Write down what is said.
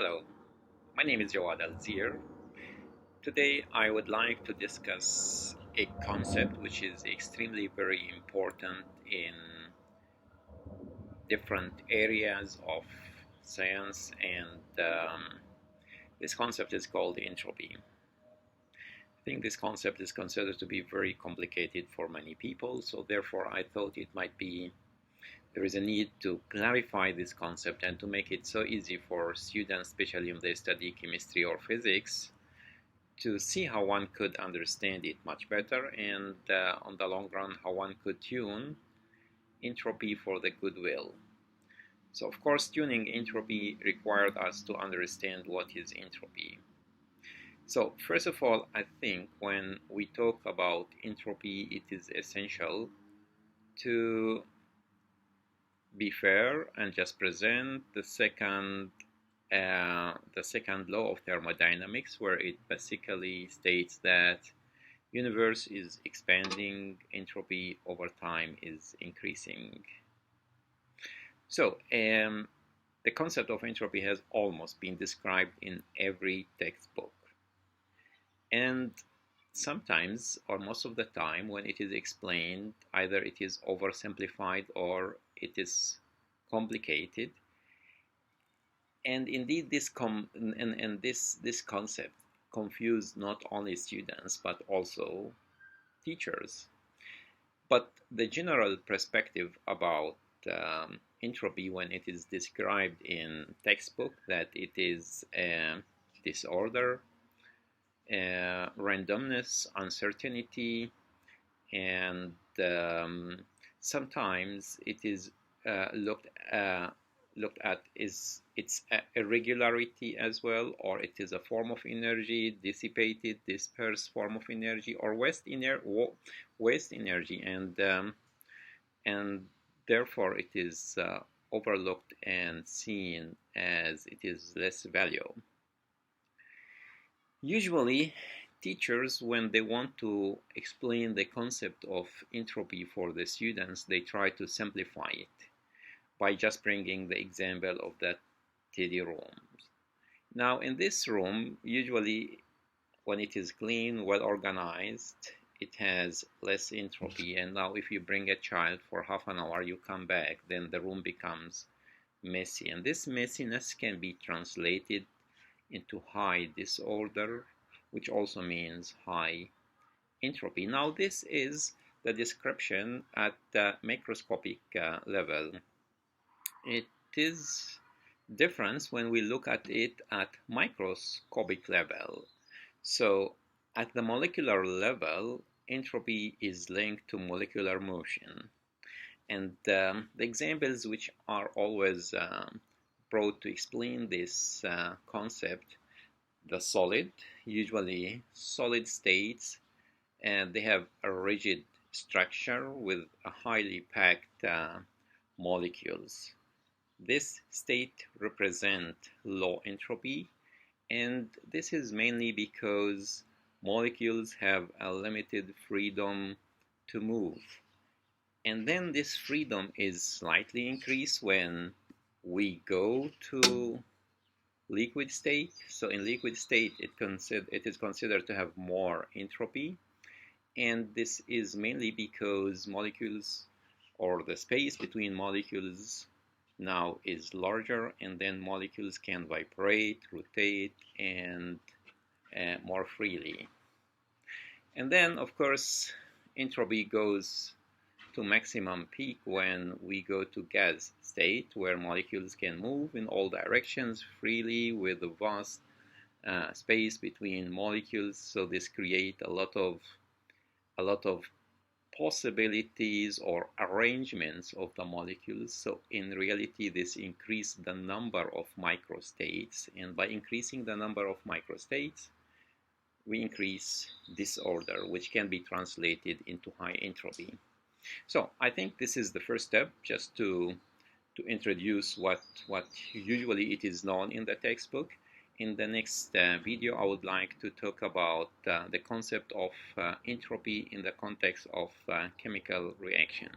Hello, my name is Jawad Alzeer. Today I would like to discuss a concept which is extremely very important in different areas of science, and this concept is called entropy. I think this concept is considered to be very complicated for many people, so therefore I thought it might be there is a need to clarify this concept and to make it so easy for students, especially when they study chemistry or physics, to see how one could understand it much better, and on the long run how one could tune entropy for the goodwill. So of course tuning entropy required us to understand what is entropy. So first of all, I think when we talk about entropy, it is essential to be fair and just present the second law of thermodynamics, where it basically states that universe is expanding, entropy over time is increasing. So the concept of entropy has almost been described in every textbook, and sometimes or most of the time when it is explained, either it is oversimplified or it is complicated. And indeed this concept confused not only students but also teachers. But the general perspective about entropy, when it is described in textbook, that it is disorder, randomness, uncertainty, and sometimes it is looked at is its irregularity as well, or it is a form of energy, dissipated, dispersed form of energy, or waste energy, and therefore it is overlooked and seen as it is less value. Usually teachers, when they want to explain the concept of entropy for the students, they try to simplify it by just bringing the example of that tidy room. Now in this room, usually when it is clean, well organized, it has less entropy. And now if you bring a child for half an hour, you come back, then the room becomes messy. And this messiness can be translated into high disorder, which also means high entropy. Now this is the description at the macroscopic level. It is different when we look at it at microscopic level. So at the molecular level, entropy is linked to molecular motion. And the examples which are always brought to explain this concept, the solid, usually solid states, and they have a rigid structure with a highly packed molecules. This state represents low entropy, and this is mainly because molecules have a limited freedom to move. And then this freedom is slightly increased when we go to liquid state. So in liquid state, it is considered to have more entropy, and this is mainly because molecules, or the space between molecules, now is larger, and then molecules can vibrate, rotate, and more freely. And then of course entropy goes to maximum peak when we go to gas state, where molecules can move in all directions freely with a vast space between molecules. So this creates a lot of possibilities or arrangements of the molecules. So in reality, this increased the number of microstates, and by increasing the number of microstates, we increase disorder, which can be translated into high entropy. So I think this is the first step, just to introduce what usually it is known in the textbook. In the next video, I would like to talk about the concept of entropy in the context of chemical reaction.